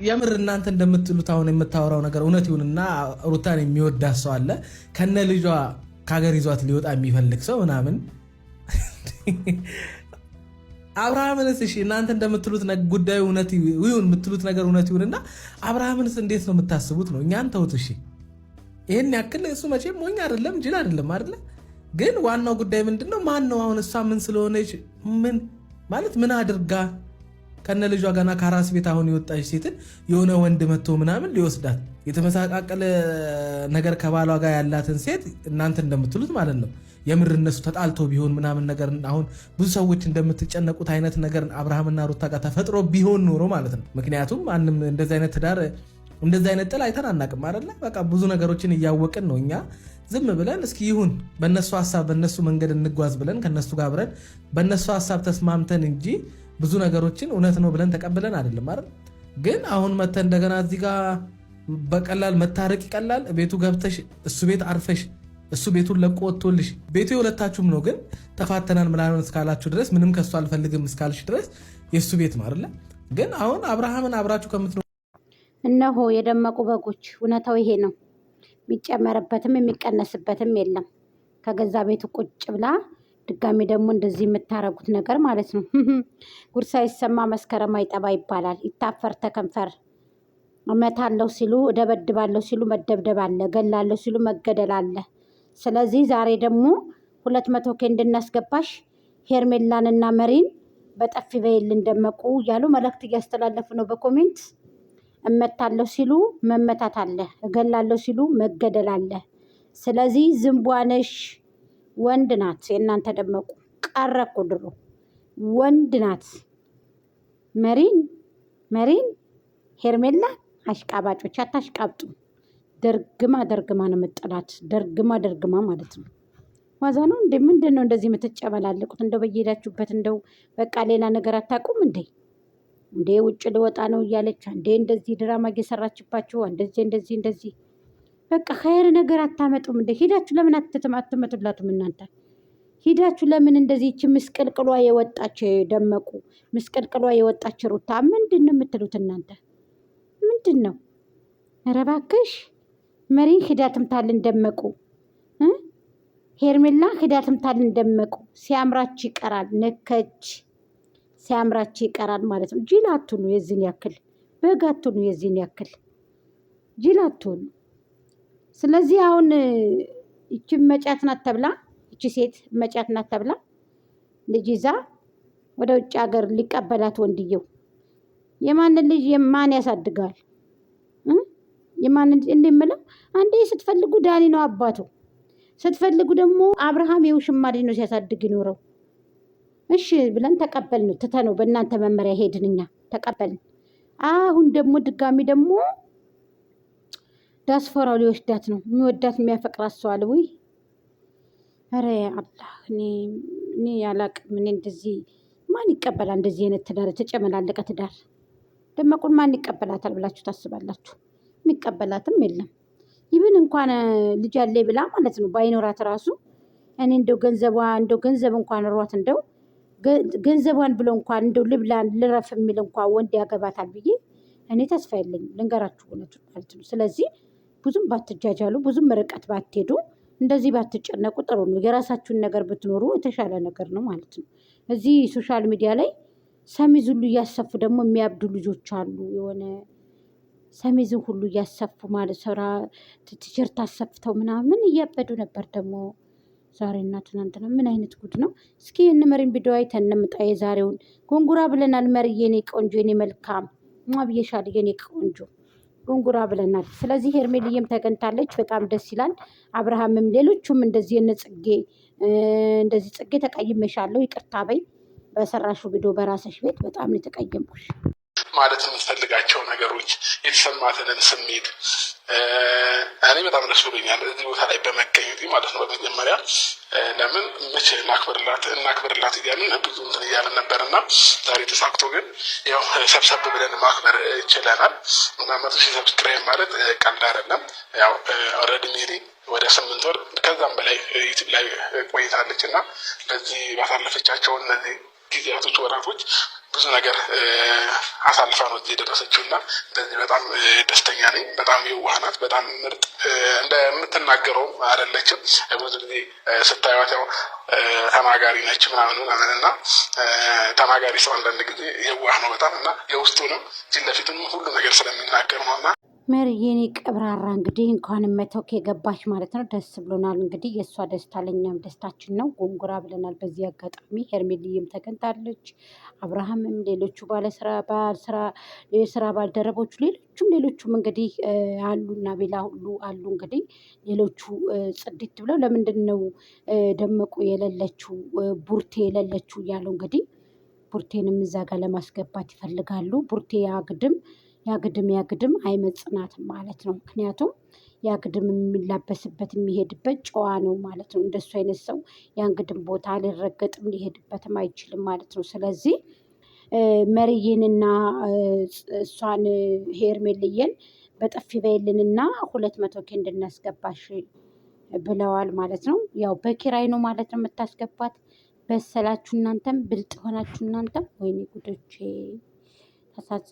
የምር እናንተ እንደምትሉት አሁን የምታወራው ነገር እውነት ይሁንና ሩታን የሚወዳት ሰው አለ ከነ ልጇ ከሀገር ይዟት ሊወጣ የሚፈልግ ሰው ምናምን አብርሃምንስ እሺ እናንተ እንደምትሉት ጉዳዩ እውነት ይሁን የምትሉት ነገር እውነት ይሁንና አብርሃምንስ እንዴት ነው የምታስቡት ነው? እኛን ተውት እሺ። ይሄን ያክል እሱ መቼም ሞኝ አይደለም ጅል አይደለም አይደለ? ግን ዋናው ጉዳይ ምንድነው? ማን ነው አሁን እሷ ምን ስለሆነች ምን ማለት ምን አድርጋ ከነ ልጇ ገና ከራስ ቤት አሁን የወጣች ሴትን የሆነ ወንድ መጥቶ ምናምን ሊወስዳት የተመሳቃቀለ ነገር ከባሏ ጋር ያላትን ሴት እናንተ እንደምትሉት ማለት ነው የምር እነሱ ተጣልቶ ቢሆን ምናምን ነገር አሁን ብዙ ሰዎች እንደምትጨነቁት አይነት ነገር አብርሃምና ሩታ ጋር ተፈጥሮ ቢሆን ኖሮ ማለት ነው። ምክንያቱም ማንም እንደዚህ አይነት ትዳር እንደዚህ አይነት ጥል አይተን አናውቅም አይደለ? በቃ ብዙ ነገሮችን እያወቅን ነው እኛ ዝም ብለን እስኪ ይሁን በእነሱ ሐሳብ በእነሱ መንገድ እንጓዝ ብለን ከነሱ ጋር አብረን በእነሱ ሐሳብ ተስማምተን እንጂ ብዙ ነገሮችን እውነት ነው ብለን ተቀብለን አይደለም አይደል? ግን አሁን መተን እንደገና እዚህ ጋር በቀላል መታረቅ ይቀላል። ቤቱ ገብተሽ እሱ ቤት አርፈሽ እሱ ቤቱን ለቆ ወጥቶልሽ ቤቱ የሁለታችሁም ነው። ግን ተፋተናን ምናምን እስካላችሁ ድረስ ምንም ከሱ አልፈልግም እስካልሽ ድረስ የሱ ቤት ነው አይደል? ግን አሁን አብርሃምን አብራችሁ ከምትኖሩ እነሆ የደመቁ በጎች። እውነታው ይሄ ነው። የሚጨመርበትም የሚቀነስበትም የለም። ከገዛ ቤቱ ቁጭ ብላ ድጋሚ ደግሞ እንደዚህ የምታረጉት ነገር ማለት ነው። ጉድ ሳይሰማ መስከረም አይጠባ ይባላል። ይታፈር ተከንፈር። እመታለሁ ሲሉ እደበድባለሁ ሲሉ መደብደብ አለ፣ ገላለሁ ሲሉ መገደል አለ። ስለዚህ ዛሬ ደግሞ 200 ኬ እንድናስገባሽ ሄርሜላንና መሪን በጠፊ በይልን ደመቁ እያሉ መልእክት እያስተላለፉ ነው በኮሜንት። እመታለሁ ሲሉ መመታት አለ፣ እገላለሁ ሲሉ መገደል አለ። ስለዚህ ዝንቧነሽ ወንድ ናት። የእናንተ ደመቁ ቀረ እኮ ድሮ ወንድ ናት። መሪን ሄርሜላ አሽቃባጮች አታሽቃብጡ። ደርግማ ነው የምጥላት። ደርግማ ማለት ነው። ዋዛ ነው እንዴ? ምንድን ነው እንደዚህ የምትጨመላለቁት? እንደው በየሄዳችሁበት እንደው በቃ ሌላ ነገር አታውቁም እንዴ? እንዴ ውጭ ልወጣ ነው እያለች እንዴ እንደዚህ ድራማ እየሰራችባችሁ እንደዚህ በቃ ኸይር ነገር አታመጡም እንዴ? ሂዳችሁ ለምን አትመቱላቱም? እናንተ ሂዳችሁ ለምን እንደዚህ እቺ ምስቅልቅሏ የወጣች ደመቁ ምስቅልቅሏ የወጣች ሩታ ምንድን ነው የምትሉት እናንተ? ምንድን ነው? ኧረ እባክሽ መሪን ሂዳትም ታልን ደመቁ ሄርሜላ ሂዳትም ታልን ደመቁ። ሲያምራች ይቀራል ነከች ሲያምራች ይቀራል ማለት ነው። ጅል አትሁኑ የዚህን ያክል በግ አትሁኑ የዚህን ያክል ጅል አትሁኑ። ስለዚህ አሁን እቺ መጫት ናት ተብላ እቺ ሴት መጫት ናት ተብላ ልጅ ይዛ ወደ ውጭ ሀገር ሊቀበላት ወንድየው የማንን ልጅ የማን ያሳድጋል? የማንን እንደምለው አንዴ ስትፈልጉ ዳኒ ነው አባቱ፣ ስትፈልጉ ደግሞ አብርሃም የውሽማ ልጅ ነው ሲያሳድግ ይኖረው። እሺ ብለን ተቀበልን፣ ትተነው በእናንተ መመሪያ ሄድን እኛ ተቀበልን። አሁን ደግሞ ድጋሚ ደግሞ ዳስፎራው ሊወስዳት ነው። የሚወዳት የሚያፈቅራት ሰው አለ ወይ? ኧረ አላህ እኔ ያላቅም። እኔ እንደዚህ ማን ይቀበላል? እንደዚህ አይነት ትዳር የተጨመላለቀ ትዳር ደመቁን ማን ይቀበላታል ብላችሁ ታስባላችሁ? የሚቀበላትም የለም። ይብን እንኳን ልጅ አለኝ ብላ ማለት ነው ባይኖራት ራሱ እኔ እንደው ገንዘብ እንኳን ሯት እንደው ገንዘቧን ብሎ እንኳን እንደው ልብላን ልረፍ የሚል እንኳን ወንድ ያገባታል ብዬ እኔ ተስፋ የለኝም። ልንገራችሁ እውነቱን ማለት ነው። ስለዚህ ብዙም ባትጃጃሉ፣ ብዙም ርቀት ባትሄዱ፣ እንደዚህ ባትጨነቁ ጥሩ ነው። የራሳችሁን ነገር ብትኖሩ የተሻለ ነገር ነው ማለት ነው። እዚህ ሶሻል ሚዲያ ላይ ሰሚዝ ሁሉ እያሰፉ ደግሞ የሚያብዱ ልጆች አሉ። የሆነ ሰሚዝን ሁሉ እያሰፉ ማለት ስራ ቲሸርት አሰፍተው ምናምን እያበዱ ነበር። ደግሞ ዛሬና ትናንትና ምን አይነት ጉድ ነው? እስኪ የነመሪን ቪዲዮ አይተን እንምጣ። የዛሬውን ጎንጉራ ብለናል። መሪ የኔ ቆንጆ የኔ መልካም ማብየሻል የኔ ቆንጆ ጎንጉራ ብለናል። ስለዚህ ሄርሜልዬም ተገኝታለች። በጣም ደስ ይላል። አብርሃምም ሌሎቹም እንደዚህ ጽጌ እንደዚህ ጽጌ ተቀይሜሻለሁ ይቅርታ በይ በሰራሹ ቪዲዮ በራስሽ ቤት በጣም ነው የተቀየምኩሽ። ማለት የምትፈልጋቸው ነገሮች የተሰማትንን ስሜት እኔ በጣም ደስ ብሎኛል እዚህ ቦታ ላይ በመገኘት ማለት ነው። በመጀመሪያ ለምን መቼ እናክብርላት እያልን ብዙ እንትን እያልን ነበር እና ዛሬ ተሳክቶ ግን ያው ሰብሰብ ብለን ማክበር ችለናል። እና 100,000 ሰብስክራይብ ማለት ቀልድ አይደለም። ያው ኦልሬዲ ሜሪ ወደ 8 ወር ከዛም በላይ ዩቲዩብ ላይ ቆይታለች እና ለዚህ ባሳለፈቻቸው እነዚህ ጊዜያቶች፣ ወራቶች ብዙ ነገር አሳልፋ ነው እዚህ የደረሰችው እና በዚህ በጣም ደስተኛ ነኝ። በጣም የዋህ ናት። በጣም ምርጥ እንደምትናገረውም አይደለችም። ብዙ ጊዜ ስታዩት ያው ተናጋሪ ነች ምናምን እና ተናጋሪ ሰው አንዳንድ ጊዜ የዋህ ነው በጣም እና የውስጡንም ፊት ለፊቱንም ሁሉ ነገር ስለሚናገር ነው እና ሜሪ የኔ ቀብራራ እንግዲህ እንኳንም መተው የገባች ማለት ነው። ደስ ብሎናል። እንግዲህ የእሷ ደስታ ለእኛም ደስታችን ነው። ጎንጉራ ብለናል። በዚህ አጋጣሚ ሄርሜልዬም ተገኝታለች። አብርሃምም፣ ሌሎቹ የስራ ባልደረቦቹ ሌሎቹም እንግዲህ አሉና ቤላ ሁሉ አሉ። እንግዲህ ሌሎቹ ጽድት ብለው ለምንድን ነው ደመቁ የሌለችው ቡርቴ የሌለችው እያለው እንግዲህ ቡርቴንም እዛ ጋር ለማስገባት ይፈልጋሉ። ቡርቴ ያግድም አይመጽናትም ማለት ነው። ምክንያቱም ያግድም የሚላበስበት የሚሄድበት ጨዋ ነው ማለት ነው። እንደሱ አይነት ሰው ያንግድም ቦታ ሊረገጥም ሊሄድበትም አይችልም ማለት ነው። ስለዚህ መርዬንና እሷን ሄርሜልዬን በጥፊ በይልንና 200K እንድናስገባሽ ብለዋል ማለት ነው። ያው በኪራይ ነው ማለት ነው የምታስገባት። በሰላችሁ እናንተም ብልጥ ሆናችሁ እናንተም። ወይኔ ጉዶቼ ተሳዝ